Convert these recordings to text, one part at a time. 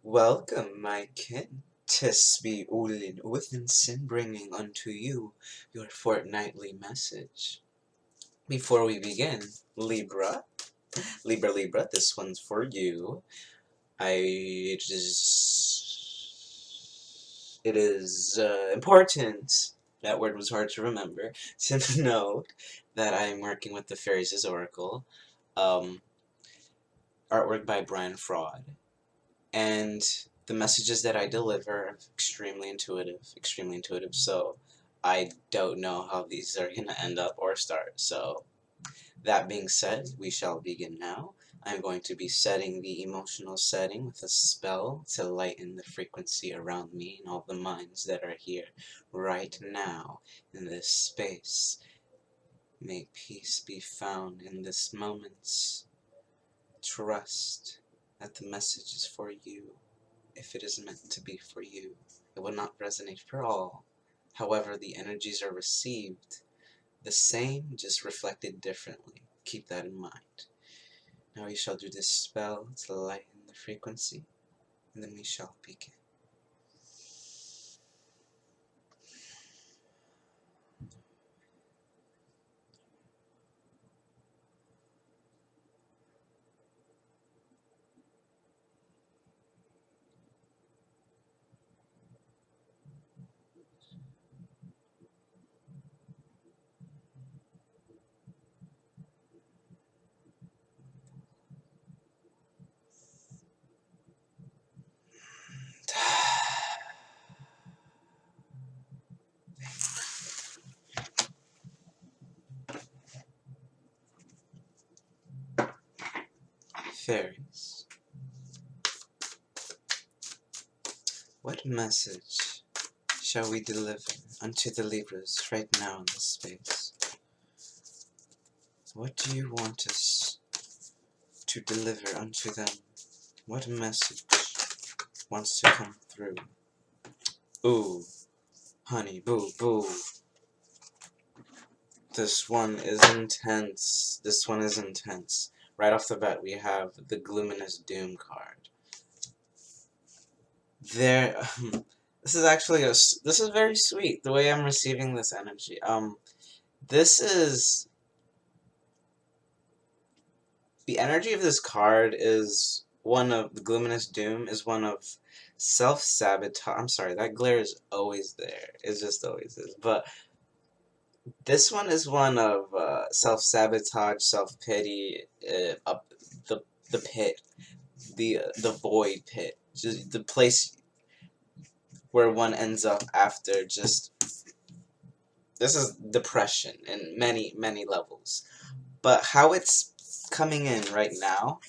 Welcome, my kin. 'Tis me, Olin Odinson, bringing unto you your fortnightly message. Before we begin, Libra, this one's for you. It is important, that word was hard to remember, to note that I'm working with the Faeries Oracle, um, artwork by Brain Froud. And the messages that I deliver are extremely intuitive, so I don't know how these are going to end up or start. So that being said, we shall begin now. I'm going to be setting the emotional setting with a spell to lighten the frequency around me and all the minds that are here right now in this space. May peace be found in this moment. Trust that the message is for you. If it is meant to be for you, it will not resonate for all. However, the energies are received the same, just reflected differently. Keep that in mind. Now we shall do this spell to lighten the frequency, and then we shall begin. Fairies, what message shall we deliver unto the Libras right now in this space? What do you want us to deliver unto them? What message wants to come through? Ooh, honey, boo, boo. This one is intense. This one is intense. Right off the bat, we have the Gluminous Doom card. There, this is actually this is very sweet, the way I'm receiving this energy. This is, the energy of this card is one of, the Gluminous Doom is one of self-sabotage. I'm sorry, that glare is always there. It just always is. But this one is one of self-sabotage, self-pity, up the pit, the void pit, just the place where one ends up after just, this is depression in many levels. But how it's coming in right now,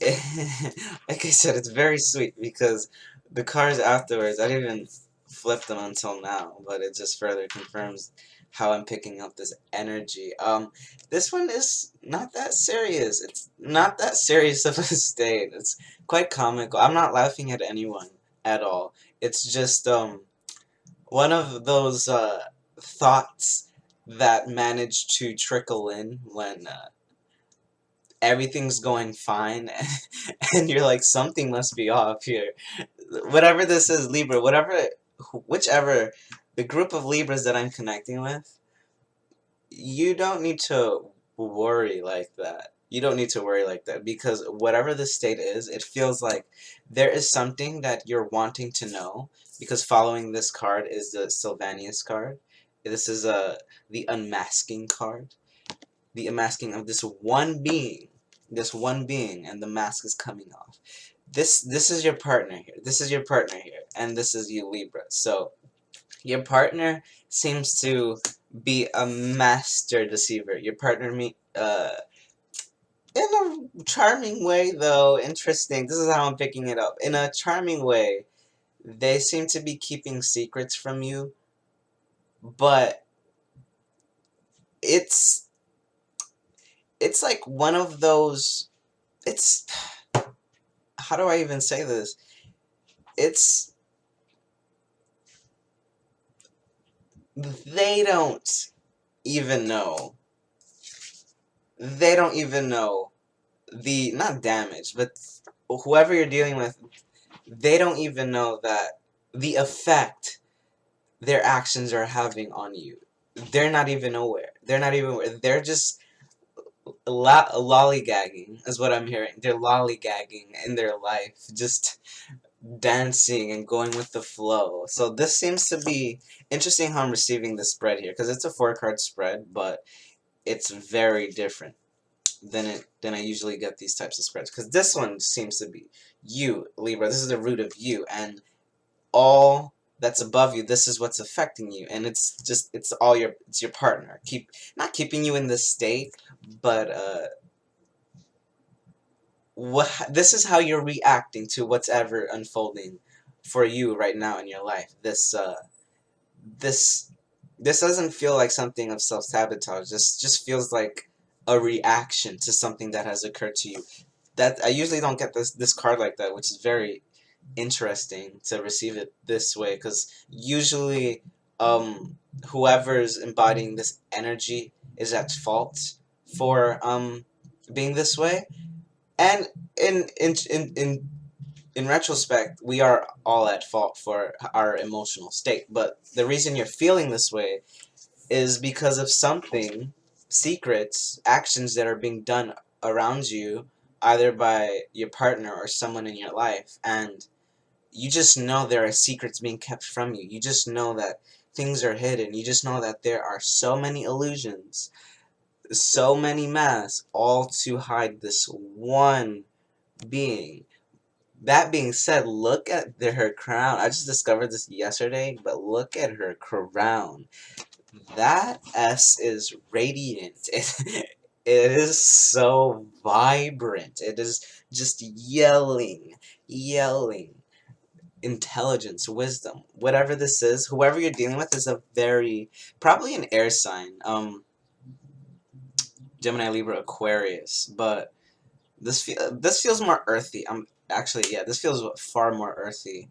like I said, it's very sweet because the cards afterwards, I didn't even flip them until now, but it just further confirms how I'm picking up this energy. This one is not that serious. It's not that serious of a state. It's quite comical. I'm not laughing at anyone at all. It's just, one of those, thoughts that manage to trickle in when, everything's going fine, and you're like, something must be off here. Whatever this is, Libra, whichever, the group of Libras that I'm connecting with, you don't need to worry like that. You don't need to worry like that, because whatever the state is, it feels like there is something that you're wanting to know, because following this card is the Sylvanius card. This is the unmasking card. The unmasking of this one being, and the mask is coming off. This is your partner here. This is your partner here, and this is you, Libra. So your partner seems to be a master deceiver. Your partner in a charming way, though. Interesting. This is how I'm picking it up. In a charming way, they seem to be keeping secrets from you, but it's like one of those. It's, how do I even say this? It's, they don't even know. They don't even know the, not damage, but whoever you're dealing with, they don't even know that the effect their actions are having on you. They're not even aware. They're not even aware. They're just lollygagging, is what I'm hearing. They're lollygagging in their life, just dancing and going with the flow. So this seems to be interesting how I'm receiving the spread here, because it's a 4-card spread, but it's very different than I usually get these types of spreads. Because this one seems to be you, Libra. This is the root of you, and all that's above you, this is what's affecting you, and it's your partner, not keeping you in this state, but this is how you're reacting to what's ever unfolding for you right now in your life. This this doesn't feel like something of self-sabotage. This just feels like a reaction to something that has occurred to you. That I usually don't get this card like that, which is very interesting to receive it this way, because usually whoever's embodying this energy is at fault for being this way. And in retrospect, we are all at fault for our emotional state, but the reason you're feeling this way is because of something, secrets, actions that are being done around you, either by your partner or someone in your life, and you just know there are secrets being kept from you. You just know that things are hidden. You just know that there are so many illusions, so many masks, all to hide this one being. That being said, look at her crown. I just discovered this yesterday, but look at her crown. That S is radiant. It is so vibrant. It is just yelling intelligence, wisdom, whatever this is. Whoever you're dealing with is probably an air sign. Gemini, Libra, Aquarius, but this feels more earthy. This feels far more earthy,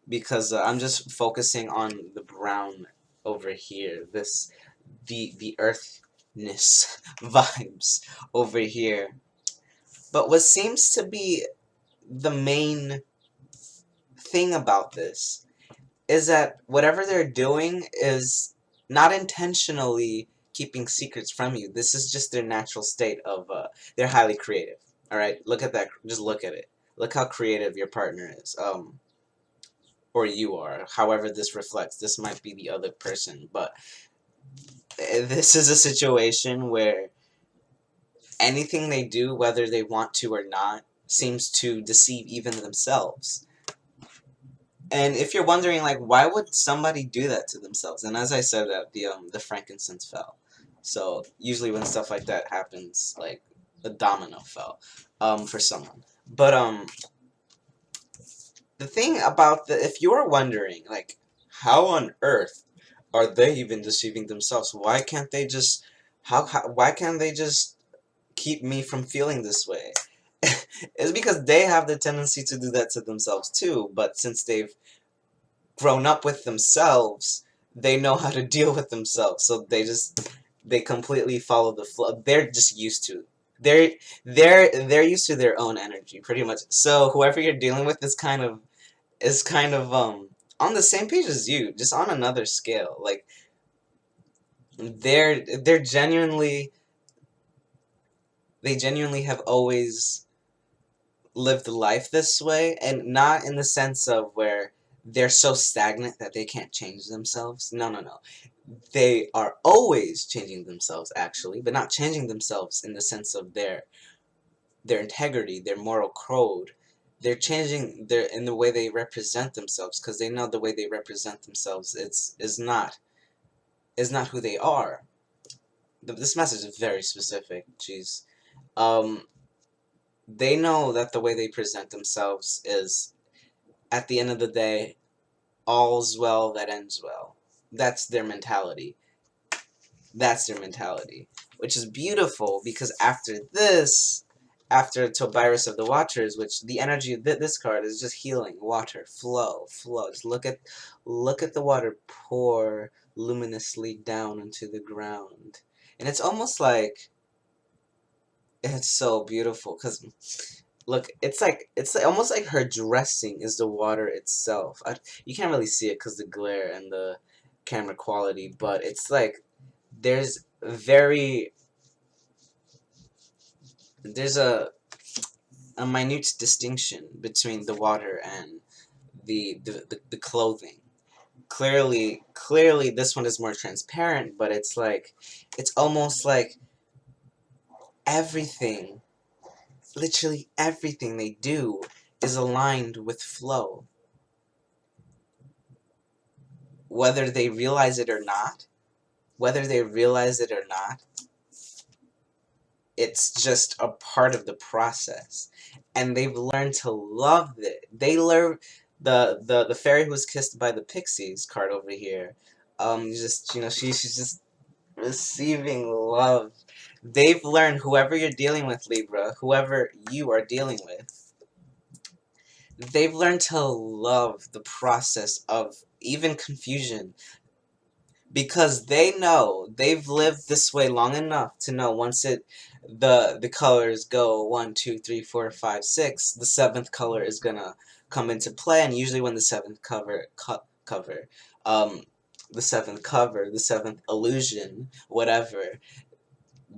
because I'm just focusing on the brown over here. The earthness vibes over here. But what seems to be the main thing about this is that whatever they're doing is not intentionally keeping secrets from you. This is just their natural state of, they're highly creative. Alright, look at that. Just look at it. Look how creative your partner is. Or you are. However this reflects. This might be the other person. But this is a situation where anything they do, whether they want to or not, seems to deceive even themselves. And if you're wondering, like, why would somebody do that to themselves? And as I said, that the frankincense fell. So usually when stuff like that happens, like a domino fell, for someone. But the thing about if you're wondering, like, how on earth are they even deceiving themselves? Why can't they just why can't they just keep me from feeling this way? It's because they have the tendency to do that to themselves too, but since they've grown up with themselves, they know how to deal with themselves. So they completely follow the flow. They're just used to. They're used to their own energy, pretty much. So whoever you're dealing with is kind of on the same page as you, just on another scale. Like they're genuinely they genuinely have always lived life this way, and not in the sense of where they're so stagnant that they can't change themselves. No, no, no. They are always changing themselves, actually, but not changing themselves in the sense of their integrity, their moral code. They're changing in the way they represent themselves, because they know the way they represent themselves is not who they are. This message is very specific. Jeez. Um, they know that the way they present themselves is, at the end of the day, all's well that ends well. That's their mentality. That's their mentality. Which is beautiful, because after this, after Tobias of the Watchers, which the energy of this card is just healing, water, flow, flow. Just look at the water pour luminously down into the ground. And it's almost like, it's so beautiful, because Look, it's almost like her dressing is the water itself. You can't really see it because the glare and the camera quality, but it's like there's very there's a minute distinction between the water and the clothing. Clearly this one is more transparent, but it's like it's almost like everything, literally everything they do is aligned with flow, whether they realize it or not. Whether they realize it or not, it's just a part of the process, and they've learned to love it. They learn the fairy who was kissed by the pixies card over here. Just she's just receiving love. They've learned, whoever you're dealing with, Libra, whoever you are dealing with, they've learned to love the process of even confusion, because they know they've lived this way long enough to know once the colors go 1, 2, 3, 4, 5, 6, the seventh color is gonna come into play, and usually when the seventh um the seventh illusion, whatever,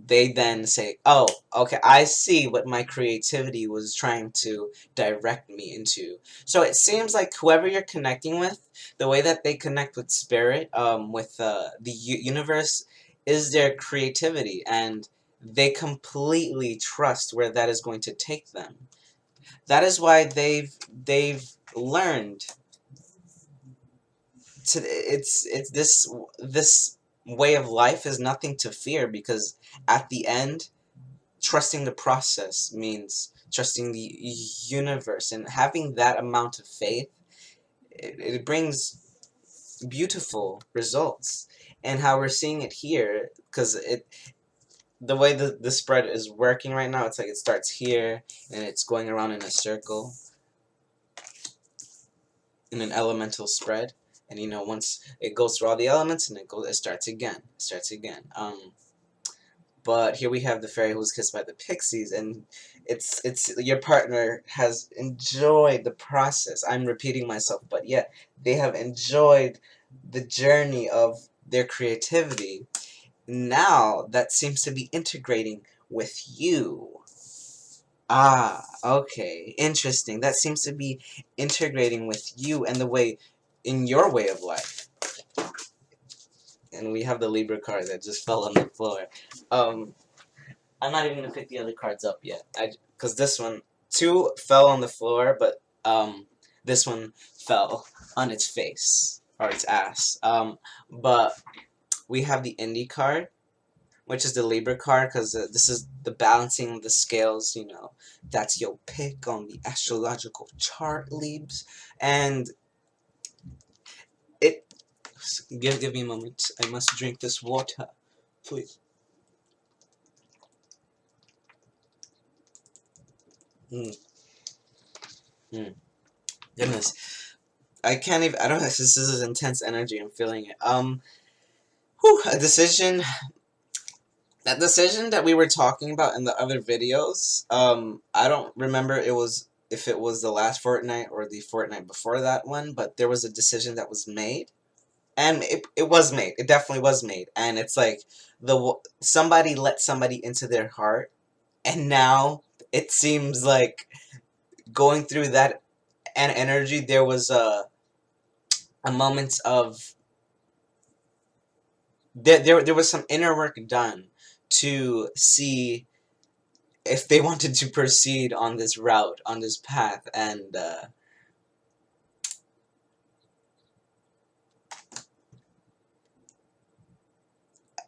they then say, oh, okay, I see what my creativity was trying to direct me into. So it seems like whoever you're connecting with, the way that they connect with spirit, with the universe, is their creativity, and they completely trust where that is going to take them. That is why they've learned to it's this way of life is nothing to fear, because at the end, trusting the process means trusting the universe, and having that amount of faith, it brings beautiful results. And how we're seeing it here, because the way the spread is working right now, it's like it starts here and it's going around in a circle in an elemental spread, and once it goes through all the elements, and it starts again, but here we have the fairy who was kissed by the pixies, and it's your partner has enjoyed the process. I'm repeating myself, but yet they have enjoyed the journey of their creativity. Now that seems to be integrating with you. Ah, okay, interesting. That seems to be integrating with you and the way, in your way of life. And we have the Libra card that just fell on the floor. I'm not even gonna pick the other cards up yet. Because this one, two fell on the floor, but this one fell on its face or its ass. But we have the Indie card, which is the Libra card, because this is the balancing of the scales. That's your pick on the astrological chart, Libs, and it. Give me a moment. I must drink this water, please. Mm. Mm. Goodness. I can't even. I don't know. This is intense energy. I'm feeling it. A decision. That decision that we were talking about in the other videos. I don't remember if it was the last fortnight or the fortnight before that one, but there was a decision that was made, and it was made. It definitely was made, and it's like somebody let somebody into their heart, and now it seems like going through that and energy, there was a moment of there was some inner work done to see if they wanted to proceed on this route, on this path, and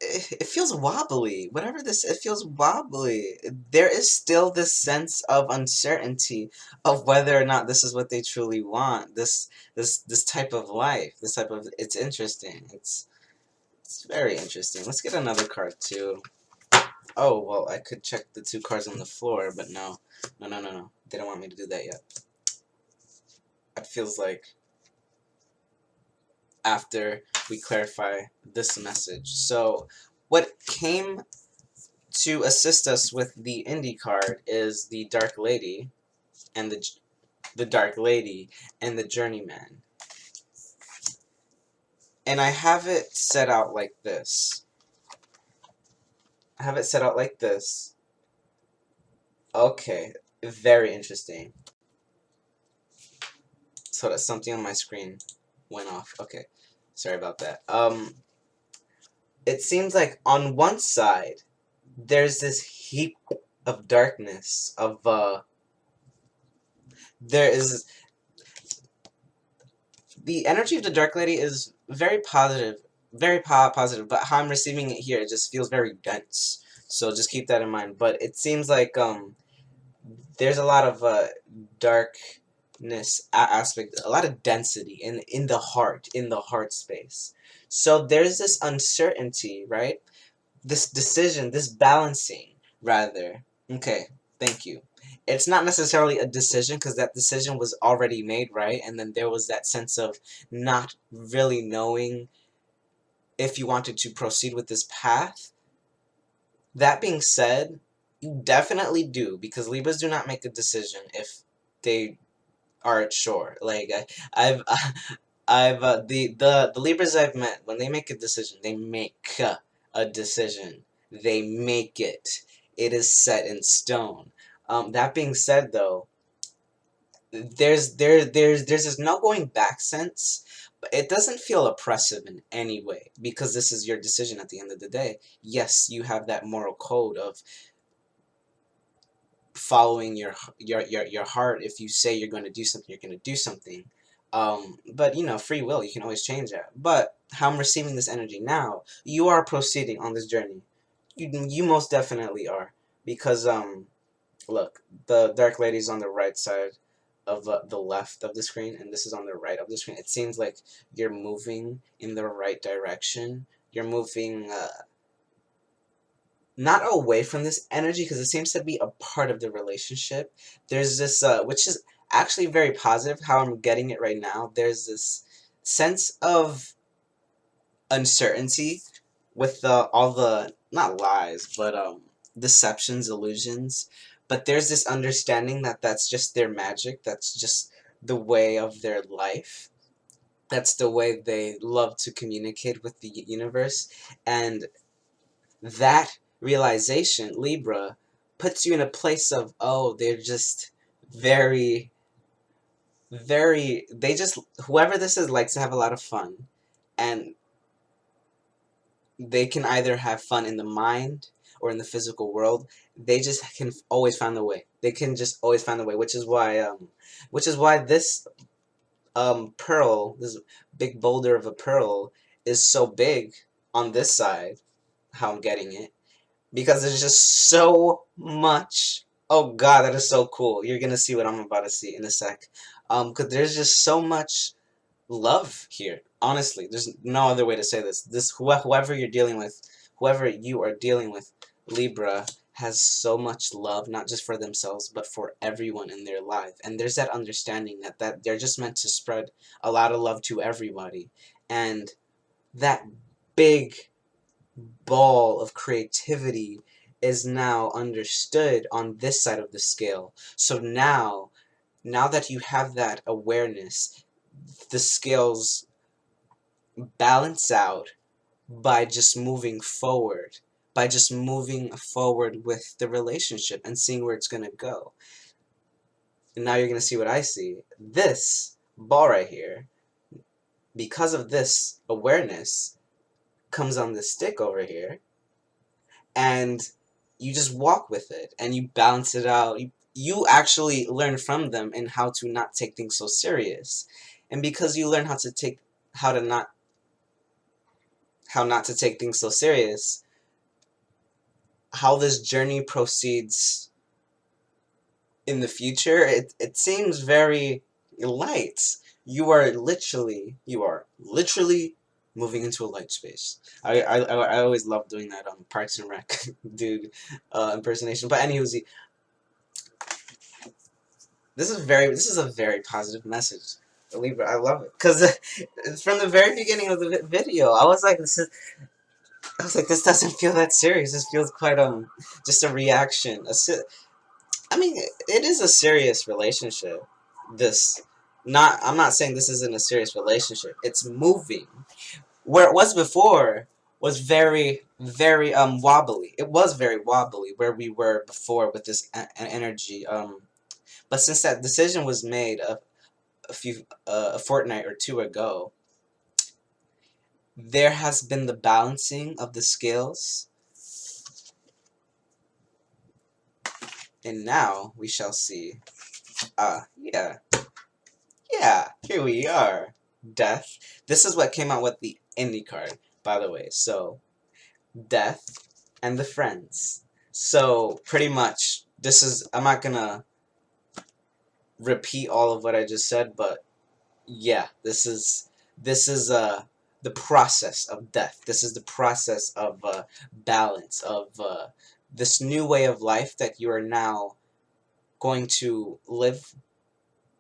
it feels wobbly. Whatever this, it feels wobbly. There is still this sense of uncertainty of whether or not this is what they truly want. This type of life, this type of, it's interesting. It's very interesting. Let's get another card too. Oh, well, I could check the two cards on the floor, but no. No. They don't want me to do that yet. It feels like after we clarify this message. So, what came to assist us with the indie card is the Dark Lady. and the Dark Lady, and the Journeyman. And I have it set out like this. Okay, very interesting. So that something on my screen went off. Okay, sorry about that. It seems like on one side, there's this heap of darkness, there is, the energy of the Dark Lady is very positive, very positive, but how I'm receiving it here, it just feels very dense. So just keep that in mind. But it seems like, there's a lot of, darkness aspect, a lot of density in the heart space. So there's this uncertainty, right? This decision, this balancing, rather. Okay, thank you. It's not necessarily a decision because that decision was already made, right? And then there was that sense of not really knowing if you wanted to proceed with this path. That being said, you definitely do, because Libras do not make a decision if they aren't sure. Like, I've the Libras I've met, when they make a decision, they make a decision. They make it. It is set in stone. That being said, though, there's this no going back sense, but it doesn't feel oppressive in any way because this is your decision at the end of the day. Yes, you have that moral code of following your heart. If you say you're going to do something, you're going to do something. But you know, free will, you can always change that. But how I'm receiving this energy now, you are proceeding on this journey. You most definitely are, because look, the Dark Lady's on the right side of the left of the screen, and this is on the right of the screen. It seems like you're moving in the right direction. You're moving not away from this energy, because it seems to be a part of the relationship. There's this, which is actually very positive, how I'm getting it right now. There's this sense of uncertainty with all the, not lies, but deceptions, illusions. But there's this understanding that that's just their magic, that's just the way of their life. That's the way they love to communicate with the universe. And that realization, Libra, puts you in a place of, oh, they're just very, very, they just, whoever this is likes to have a lot of fun. And they can either have fun in the mind or in the physical world. They just can always find the way. They can just always find the way, which is why this pearl, this big boulder of a pearl, is so big on this side, how I'm getting it, because there's just so much. Oh god, that is so cool. You're gonna see what I'm about to see in a sec. Because there's just so much love here. Honestly, there's no other way to say this. Whoever you're dealing with, whoever you are dealing with, Libra, has so much love, not just for themselves, but for everyone in their life. And there's that understanding that they're just meant to spread a lot of love to everybody. And that big ball of creativity is now understood on this side of the scale. So now that you have that awareness, the scales balance out by just moving forward, with the relationship and seeing where it's going to go. And now you're going to see what I see. This ball right here, because of this awareness, comes on this stick over here, and you just walk with it and you balance it out. You actually learn from them in how to not take things so serious. And because you learn how not to take things so serious, how this journey proceeds in the future, it seems very light. You are literally moving into a light space. I always love doing that on Parks and Rec dude impersonation. But anywho, this is a very positive message. Libra, I love it, because from the very beginning of the video, I was like, this doesn't feel that serious. This feels quite just a reaction. I mean, it is a serious relationship. I'm not saying this isn't a serious relationship. It's moving. Where it was before was very, very wobbly. It was very wobbly where we were before with this energy. But since that decision was made a fortnight or two ago, there has been the balancing of the scales, and now we shall see. Yeah, yeah, here we are. Death. This is what came out with the indie card, by the way. So, Death and the Friends. So, pretty much, this is, I'm not gonna repeat all of what I just said, but yeah, this is the process of death. This is the process of balance, of this new way of life that you are now going to live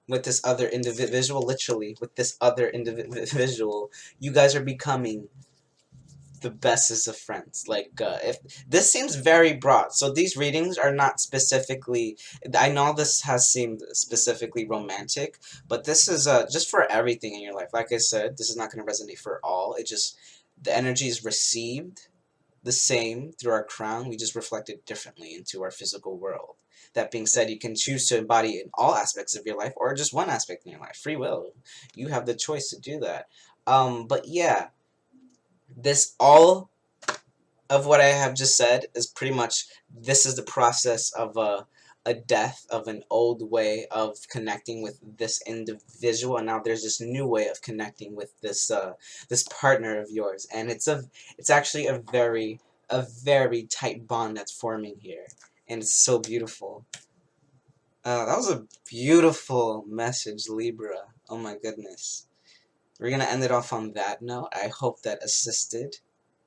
with this other individual, literally, with this other individual. You guys are becoming the bestest of friends. Like, if this seems very broad, so these readings are not specifically, I know this has seemed specifically romantic, but this is just for everything in your life. Like I said, this is not going to resonate for all. It just, the energy is received the same through our crown. We just reflect it differently into our physical world. That being said, you can choose to embody it in all aspects of your life or just one aspect in your life. Free will. You have the choice to do that. But yeah, this all of what I have just said is pretty much, this is the process of a death of an old way of connecting with this individual, and now there's this new way of connecting with this this partner of yours, and it's actually a very tight bond that's forming here, and it's so beautiful. That was a beautiful message, Libra. Oh my goodness. We're gonna end it off on that note. I hope that assisted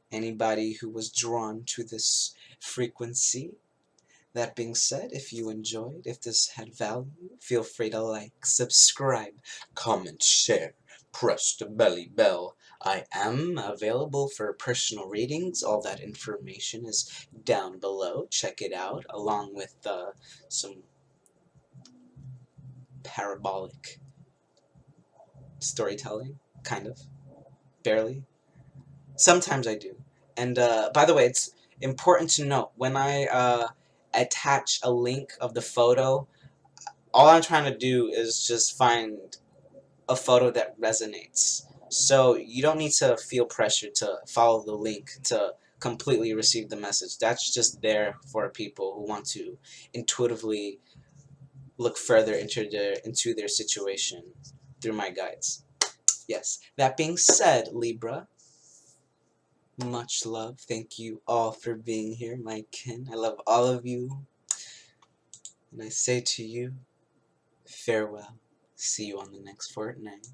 anybody who was drawn to this frequency. That being said, if you enjoyed, if this had value, feel free to like, subscribe, comment, share, press the belly bell. I am available for personal readings. All that information is down below. Check it out, along with some parabolic storytelling, kind of, barely. Sometimes I do. And by the way, it's important to note, when I attach a link of the photo, all I'm trying to do is just find a photo that resonates. So you don't need to feel pressure to follow the link to completely receive the message. That's just there for people who want to intuitively look further into their situation through my guides. Yes. That being said, Libra, much love. Thank you all for being here, my kin. I love all of you. And I say to you, farewell. See you on the next fortnight.